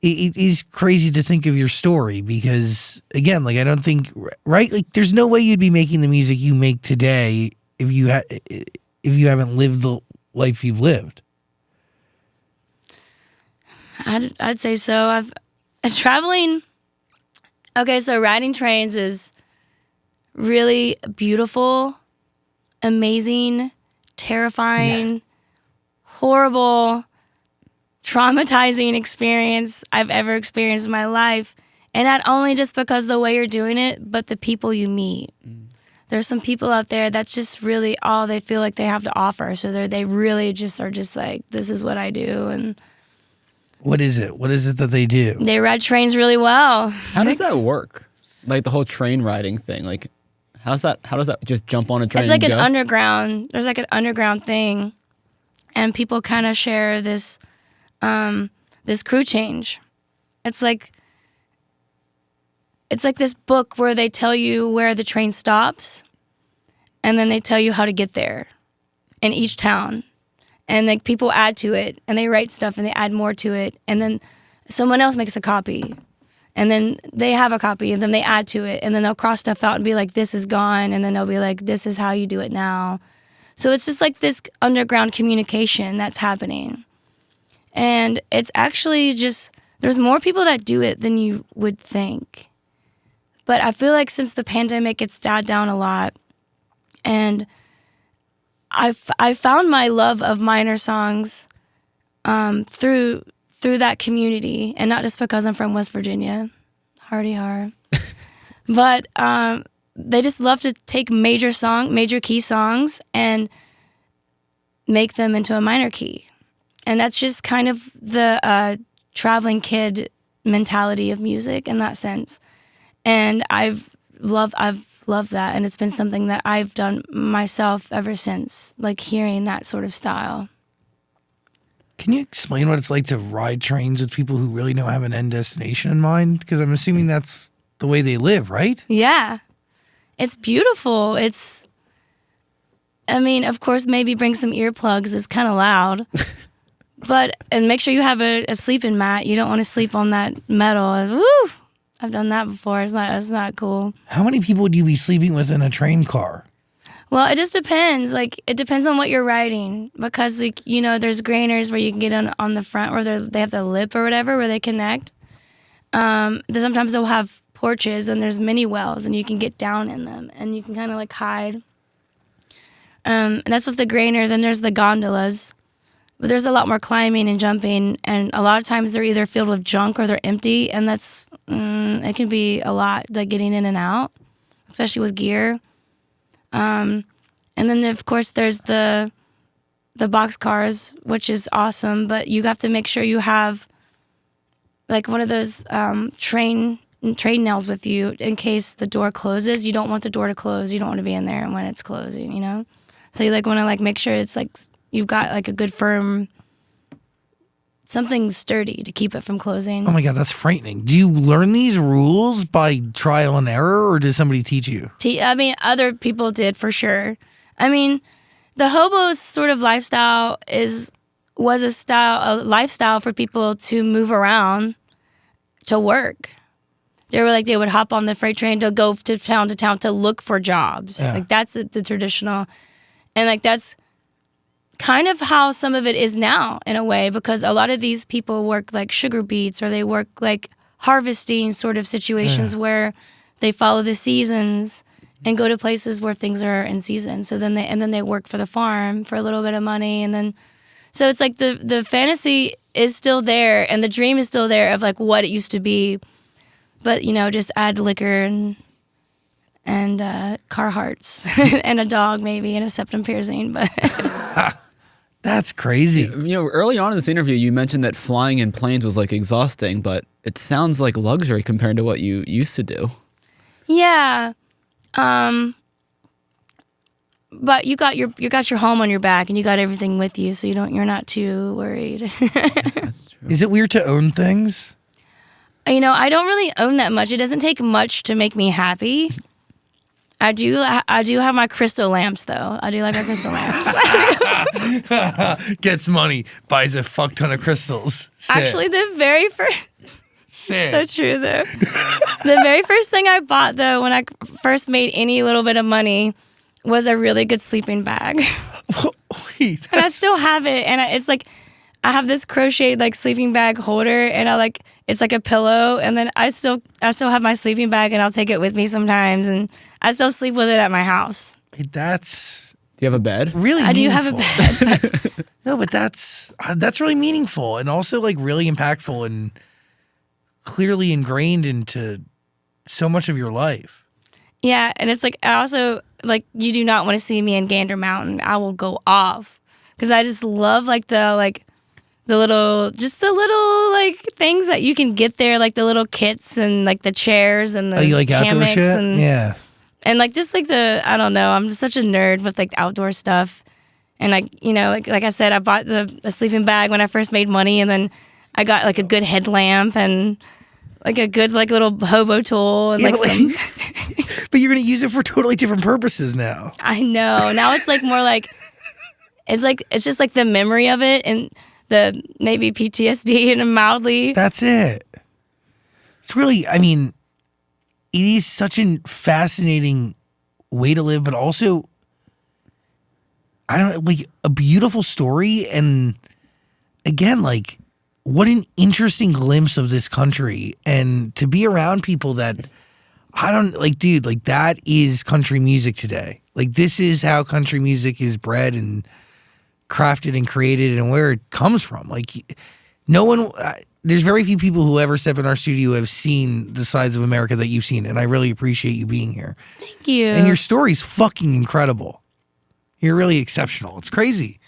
it is crazy to think of your story because, again, like I don't think, right? Like there's no way you'd be making the music you make today if you haven't lived the life you've lived. I'd say so. I've traveling. Okay, so riding trains is really beautiful, amazing, terrifying, horrible, traumatizing experience I've ever experienced in my life. And not only just because of the way you're doing it, but the people you meet. There's some people out there that's just really all they feel like they have to offer. So they really just are just like, this is what I do. And what is it? What is it that they do? they ride trains really well. How does that work? Like the whole train riding thing. Like, how does that just jump on a train? It's like and an go? underground. There's like an underground thing, and people kind of share this this crew change. It's like this book where they tell you where the train stops, and then they tell you how to get there in each town. And like people add to it, and they write stuff, and they add more to it, and then someone else makes a copy, and then they have a copy, and then they add to it, and then they'll cross stuff out and be like, "This is gone," and then they'll be like, "This is how you do it now." So it's just like this underground communication that's happening, and it's actually just there's more people that do it than you would think, but I feel like since the pandemic, it's died down a lot, and I found my love of minor songs through that community, and not just because I'm from West Virginia, hardy har, but they just love to take major key songs and make them into a minor key, and that's just kind of the traveling kid mentality of music in that sense, and I've loved that, and it's been something that I've done myself ever since, like hearing that sort of style. Can you explain what it's like to ride trains with people who really don't have an end destination in mind? Because I'm assuming that's the way they live, right? Yeah. It's beautiful. Of course, maybe bring some earplugs. It's kind of loud. And make sure you have a sleeping mat. You don't want to sleep on that metal. Woo! I've done that before. It's not cool. How many people would you be sleeping with in a train car? Well, it just depends. Like, it depends on what you're riding. Because, like, there's grainers where you can get on the front where they have the lip or whatever where they connect. Sometimes they'll have porches, and there's mini wells, and you can get down in them, and you can kind of, like, hide. And that's with the grainer. Then there's the gondolas. But there's a lot more climbing and jumping, and a lot of times they're either filled with junk or they're empty, and that's it can be a lot, like getting in and out, especially with gear. And then of course there's the box cars, which is awesome, but you have to make sure you have like one of those train nails with you in case the door closes. You don't want the door to close. You don't want to be in there when it's closing, So you like want to like make sure it's like you've got like a good firm, something sturdy to keep it from closing. Oh my God, that's frightening. Do you learn these rules by trial and error, or did somebody teach you? Other people did for sure. The hobo sort of lifestyle was a lifestyle for people to move around to work. They would hop on the freight train to go to town to look for jobs. Yeah. Like that's the traditional, and like that's kind of how some of it is now in a way, because a lot of these people work like sugar beets, or they work like harvesting sort of situations where they follow the seasons and go to places where things are in season. So then they work for the farm for a little bit of money, and then so it's like the fantasy is still there and the dream is still there of like what it used to be, but just add liquor and Carhartts and a dog maybe and a septum piercing, but. That's crazy. Early on in this interview, you mentioned that flying in planes was like exhausting, but it sounds like luxury compared to what you used to do. Yeah. But you got your home on your back, and you got everything with you, so you're not too worried. Yes, that's true. Is it weird to own things? I don't really own that much. It doesn't take much to make me happy. I do have my crystal lamps though. I do like my crystal lamps. Gets money, buys a fuck ton of crystals. Sick. Actually, the very first Sick. so true though. The very first thing I bought though, when I first made any little bit of money, was a really good sleeping bag. Wait, And I still have it, and it's like I have this crocheted like sleeping bag holder, and it's like a pillow, and then I still have my sleeping bag, and I'll take it with me sometimes, and I still sleep with it at my house. that's Do you have a bed? really I do meaningful. have a bed. No, but that's really meaningful and also like really impactful and clearly ingrained into so much of your life. Yeah, and it's like I also like you do not want to see me in Gander Mountain. I will go off because I just love like the little like things that you can get there, like the little kits and like the chairs and the Oh, you like outdoor hammocks shit? and Yeah. and like just like I don't know, I'm just such a nerd with like the outdoor stuff. And like, you know, like I said, I bought the sleeping bag when I first made money, and then I got like a good headlamp and like a good like little hobo tool and Yeah, like but, some. but you're gonna use it for totally different purposes now. I know. Now it's like more like it's just like the memory of it and the maybe PTSD and mildly. That's it. It's really, I mean, it is such a fascinating way to live, but also, I don't know, like a beautiful story. And again, like, what an interesting glimpse of this country. And to be around people that, I don't, like, dude, like, that is country music today. Like, this is how country music is bred and crafted and created and where it comes from. Like, no one, there's very few people who ever step in our studio who have seen the sides of America that you've seen. And I really appreciate you being here. Thank you. And your story's fucking incredible. You're really exceptional. It's crazy.